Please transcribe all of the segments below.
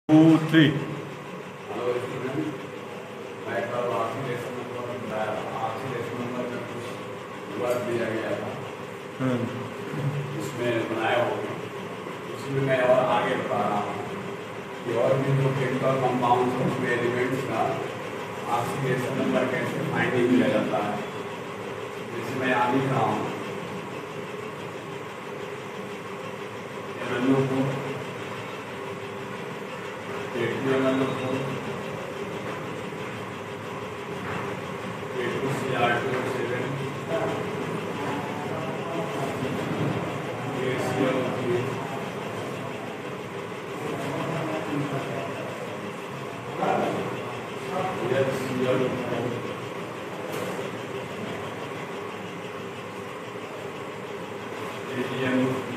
2, 3. Hello student, मैं कल oxidation number में कुछ वर्क दिया गया था, उसमें बनाया होगा। उसमें मैं और आगे बता रहा हूँ कि और भी जो केमिकल कंपाउंड्स हैं उसमें एलिमेंट्स का ऑक्सीडेशन नंबर कैसे फाइंडिंग किया जाता है। जैसे मैं यहाँ लिख रहा हूँ MnO4 A2MnO4 A2Cr2O7 ACl3 HCl4 AgNO3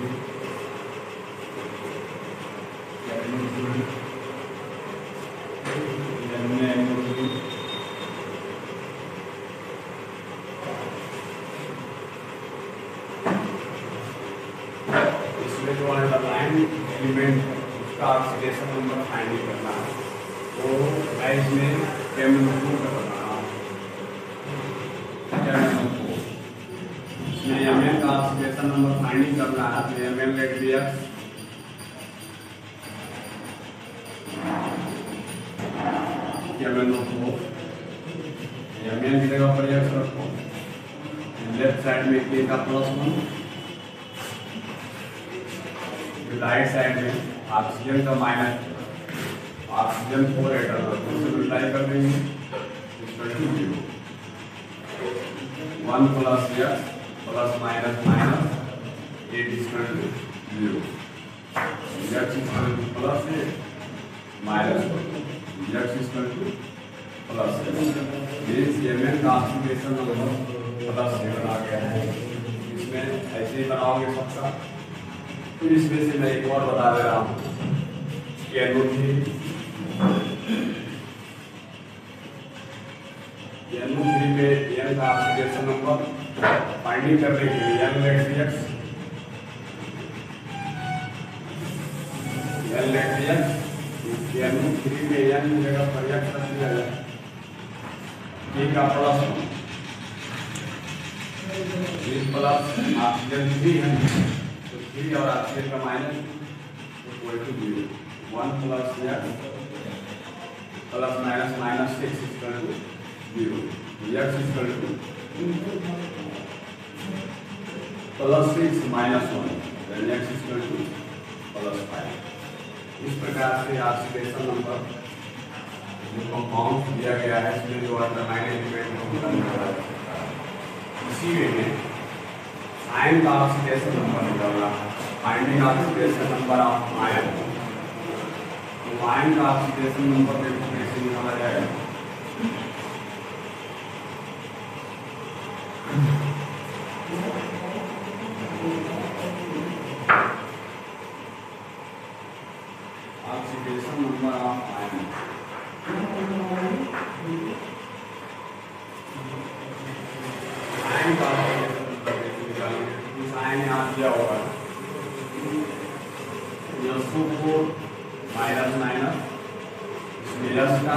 इसमें जो अंडरलाइन एलिमेंट है उसका ऑक्सीडेशन नंबर फाइंड करना है। तो मैं इसमें MnO4 का बता रहा हूँ। MnO4 इसमें Mn का ऑक्सीडेशन नंबर फाइंड करना है। तो Mn लिख दिया, MnO4 Mn की जगह पर X रखो। लेफ्ट साइड में K का +1, राइट साइड में ऑक्सीजन का माइनस, ऑक्सीजन 4 एटम रखो, उसे मल्टीप्लाई कर देंगे, equal to 0। 1 + X plus minus minus 8 equal to 0। X equal to plus 8 minus X equal to plus 8। Means Mn का ऑक्सीडेशन नंबर +7 आ गया है। इसमें ऐसे ही बनाओगे सबका। फिर इसमें से मैं एक और बता दे रहा हूँ कि NO3 पे N का ऑक्सीडेशन नंबर फाइंडिंग करने के लिए N लेट X NO3 पे N की जगह पर X रख दिया जाए। K का +1 प्लस ऑक्सीजन 3 है, तो 3 और ऑक्सीजन का minus equal to 0। 1 + X plus minus minus 6 equal to 0। X equal to +6 minus 1, then X equal to +5। इस प्रकार से ऑक्सीडेशन नंबर जो कंपाउंड दिया गया है इसमें जो अंडरलाइन एलिमेंट है इसी वे में आयन का ऑक्सीडेशन नंबर निकलना है। Finding oxidation number of ion. तो आयन का ऑक्सीडेशन नंबर देखो कैसे निकाला जाएगा। Oxidation number of ion ion का आयन यहाँ दिया होगा SO4 माइनस माइनस, इसमें S का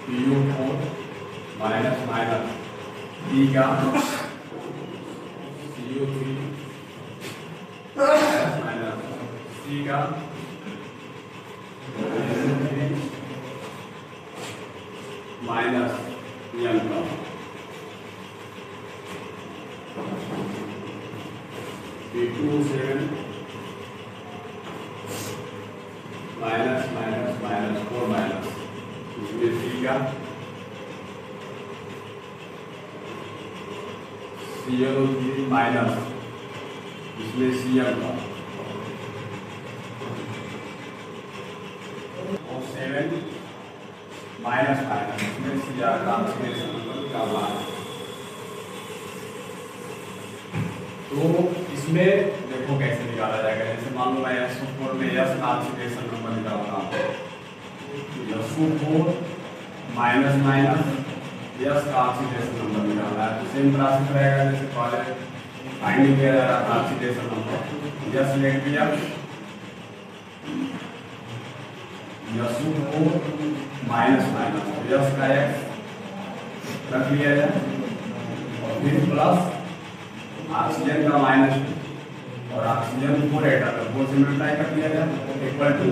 PO4 माइनस माइनस, P का CO3 माइनस, C का SO3 माइनस N का P2O7 minus minus minus 4 minus, इसमें C का ClO3 माइनस, इसमें Cl का O7 माइनस माइनस, इसमें Cr का ऑक्सीडेशन नंबर निकालना है। तो इसमें देखो कैसे निकाला जाएगा। जैसे मान लो मैं SO4 में S का ऑक्सीडेशन नंबर निकाल रहा हूँ। SO4 माइनस माइनस S का ऑक्सीडेशन नंबर निकालना है। तो सेम प्रोसेस रहेगा जैसे पहले फाइंडिंग किया जा रहा था ऑक्सीडेशन नंबर। S लिख दिया SO4 माइनस माइनस यस का एक्स रख लिया जाए और फिर प्लस ऑक्सीजन का -2 और ऑक्सीजन 4 एटम है 4 से मल्टीप्लाई कर दिया जाए इक्वल टू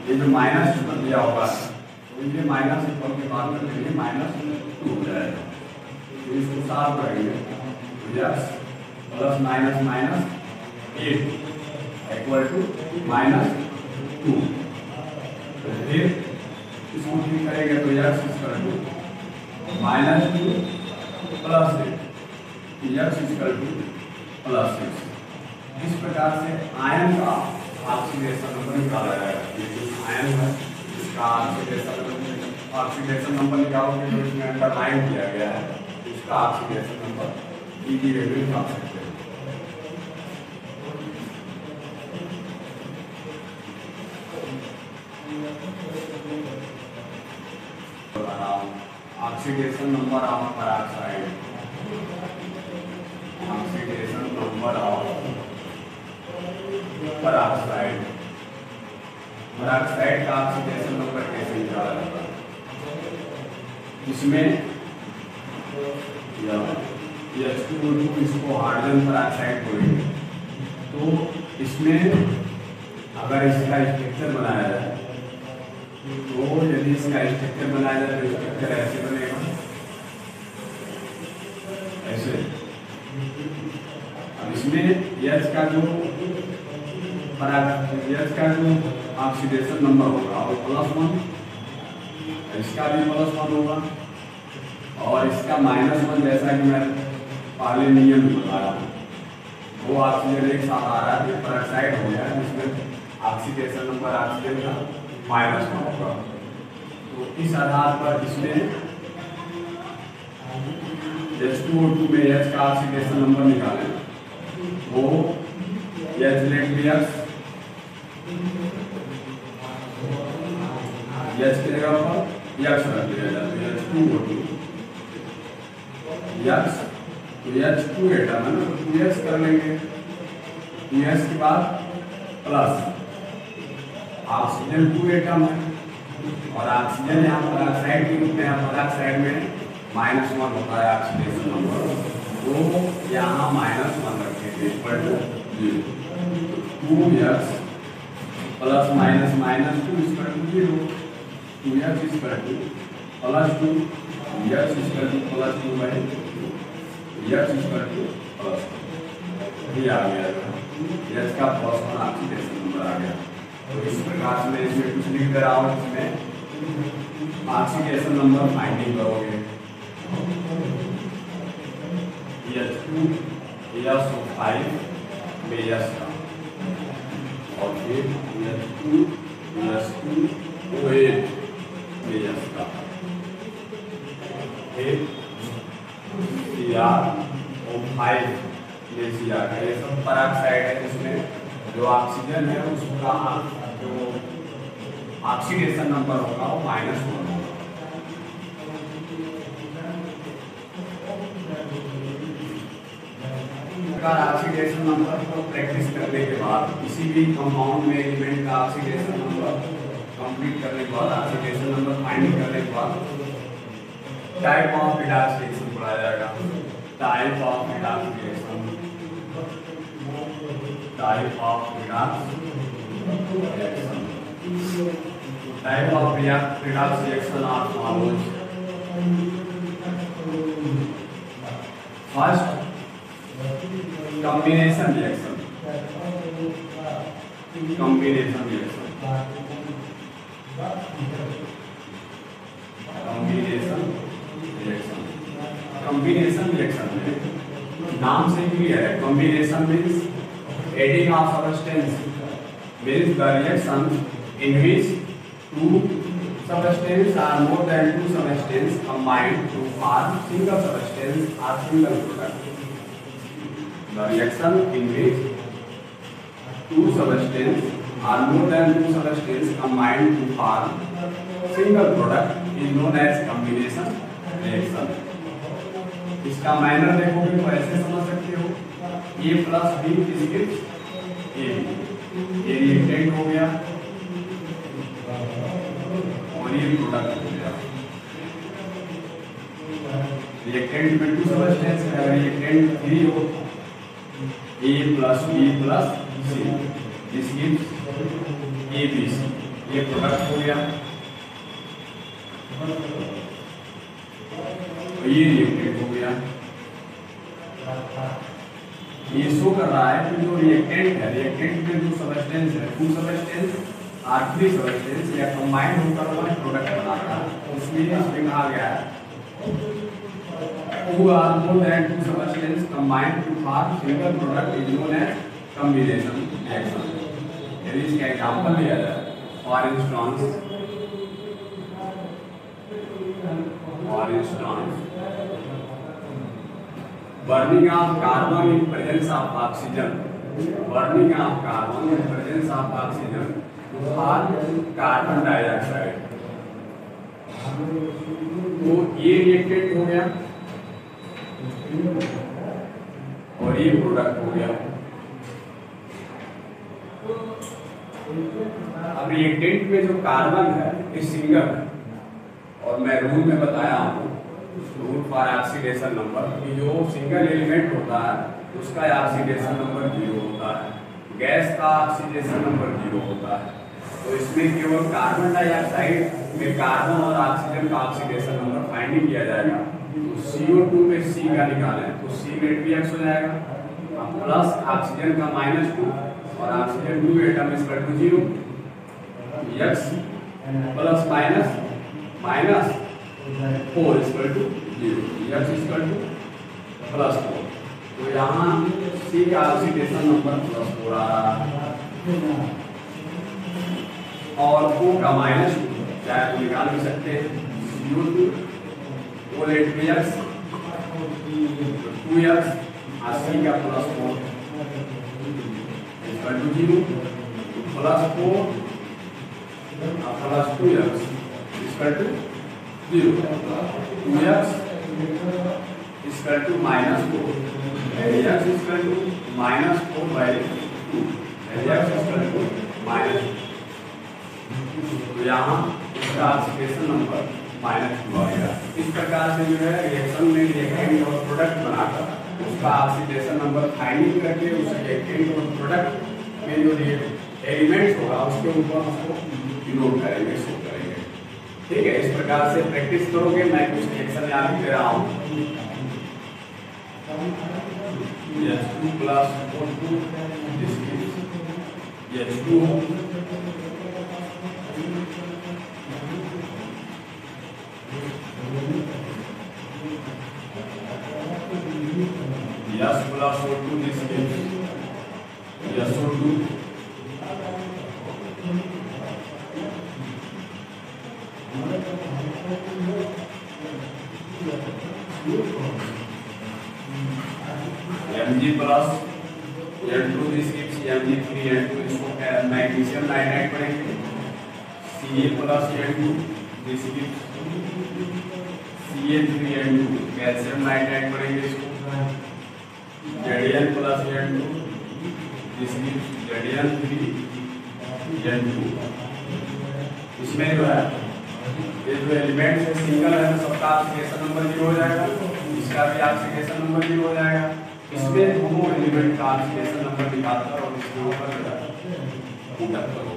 ये जो माइनस बन दिया होगा तो ये माइनस इक्वल के बाद में लेंगे -2 हो जाएगा। तो इसको साफ करेंगे तो x plus minus minus 8 equal to -2। फिर इसको ठीक करेंगे तो x equal to -2 plus 8 x equal to plus 6। इस प्रकार से आयन का ऑक्सीडेशन नंबर निकाला जाएगा। ये जो आयन है इसका ऑक्सीडेशन नंबर निकालोगे तो इसमें अंडरलाइन किया गया है, इसका ऑक्सीडेशन नंबर इजी वे में निकाल सकते हैं। Oxidation number of peroxide, oxidation number of peroxide, peroxide का ऑक्सीडेशन नंबर कैसे निकाला जाता है? इसमें H2O2 इसको हाइड्रोजन पेरोक्साइड बोलेंगे। तो इसमें अगर इसका स्ट्रक्चर बनाया जाए तो यदि इसका स्ट्रक्चर बनाया जाए तो स्ट्रक्चर ऐसे बनेगा, ऐसे। अब इसमें H का जो ऑक्सीडेशन नंबर होगा वो +1, इसका भी +1 होगा और इसका -1 जैसा कि मैं पहले नियम बताया वो ऑक्सीजन एक साथ आ रहा है पेरोक्साइड हो गया जिसमें ऑक्सीडेशन नंबर ऑक्सीजन का -1 होगा। तो इस आधार पर इसमें H2O2 में H का ऑक्सीडेशन नंबर निकालें वो H लेट लिया H की जगह पर X रख दिया जाता है H2O2 X तो H2 एटम है ना तो 2S कर लेंगे 2S के बाद प्लस ऑक्सीजन 2 एटम है और ऑक्सीजन यहाँ पेरोक्साइड के रूप में है, पेरोक्साइड में -1 होता है ऑक्सीडेशन नंबर, तो यहाँ -1 रखेंगे equal to 2x plus minus -2 equal to 0, 2x equal to +2 x equal to +2 by x equal to +2 ये आ गया x का +1 ऑक्सीडेशन नंबर आ गया। तो इस प्रकार से मैं इसमें कुछ लिख दे रहा हूँ, इसमें ऑक्सीडेशन नंबर फाइंडिंग करोगे H2SO5 में S का और फिर H2S2O8 में S का, फिर CrO5 में Cr का। ये सब पेरोक्साइड है जिसमें जो ऑक्सीजन है उसका जो ऑक्सीडेशन नंबर होगा वो -1 होगा। ऑक्सीडेशन नंबर को प्रैक्टिस करने के बाद किसी भी कंपाउंड में एलिमेंट का ऑक्सीडेशन नंबर कंप्लीट करने के बाद ऑक्सीडेशन नंबर फाइंड करने के बाद टाइप ऑफ रिडक्स रिएक्शन पढ़ाया जाएगा। Type of redox reaction, type of redox reaction, type of redox reaction are follows. First combination reaction, combination reaction, combination reaction, combination reaction में नाम से क्लियर है। Combination means adding of substance means the reaction in which two substance are more than two substance combined to form single substance or single product. The reaction in which two substance are more than two substance combined to form single product is known as combination reaction. इसका minor देखोगे तो ऐसे समझ सकते हो A + B = AB, ये reactant हो गया और ये प्रोडक्ट हो गया। रिएक्टेंट में 2 सबस्टेंस है, रिएक्टेंट 3 हो A plus B plus C, this gives ABC, ये प्रोडक्ट हो गया। ये रिएक्टेंट हो गया। ये शो कर रहा है कि जो रिएक्टेंट है, रिएक्टेंट में जो सबस्टेंस है, 2 सबस्टेंस और 3 सबस्टेंस या कंबाइन होकर वो प्रोडक्ट बनाता है। इसलिए इसमें कहा गया है 2 or more than 2 substances combined to form single product is known as combination reaction। यदि इसका एग्जांपल लिया जाए, for instance burning of carbon in presence of oxygen, burning of carbon in presence of oxygen to form carbon dioxide। तो ये reactant हो गया और ये प्रोडक्ट हो गया। अब रिएक्टेंट में जो कार्बन है ये सिंगल है और मैं रूल में बताया हूँ, रूल फॉर ऑक्सीडेशन नंबर, कि जो सिंगल एलिमेंट होता है उसका ऑक्सीडेशन नंबर 0 होता है, गैस का ऑक्सीडेशन नंबर 0 होता है। तो इसमें केवल कार्बन डाइऑक्साइड में कार्बन और ऑक्सीजन का ऑक्सीडेशन नंबर फाइंडिंग किया जाएगा। तो CO2 में C का निकालें तो C में 2x हो जाएगा, प्लस ऑक्सीजन का -2 और oxygen 2 atom equal to 0, x plus minus 4 equal to 0, x equal to +4। तो यहाँ C का ऑक्सीडेशन नंबर +4 आ रहा है और O का -2 चाहे तो निकाल भी सकते हैं। CO2 2x 2x और C का +4 इक्वल टू 0, +4 और +2x equal to 0, 2x equal to -4, x equal to -4/2, x equal to -2। तो यहाँ इसका ऑक्सीडेशन नंबर -2 आ गया। इस प्रकार से जो है रिएक्शन में रिएक्टेंट और प्रोडक्ट बनाकर उसका ऑक्सीडेशन नंबर फाइंडिंग करके उस रिएक्टेंट और प्रोडक्ट में जो एलिमेंट्स होगा उसके ऊपर उसको डिनोट करेंगे, शो करेंगे। ठीक है, इस प्रकार से प्रैक्टिस करोगे। मैं कुछ रिएक्शन यहाँ भी दे रहा हूँ। H2 + O2 H2 Yes plus O2 this gives SO2 Mg plus N2 this gives Mg3N2। इसको मैग्नीशियम नाइट्राइड पढ़ेंगे। Ca plus N2 this gives Ca3N2। Calcium nitride पढ़ेंगे इसको। Zn plus N2 this gives Zn3N2। इसमें जो है ये जो element है सिंगल है तो सबका ऑक्सीडेशन नंबर 0 हो जाएगा, इसका भी ऑक्सीडेशन नंबर 0 हो जाएगा। इसमें दोनों एलिमेंट का ऑक्सीडेशन नंबर निकालकर और इसके ऊपर पुट अप करो।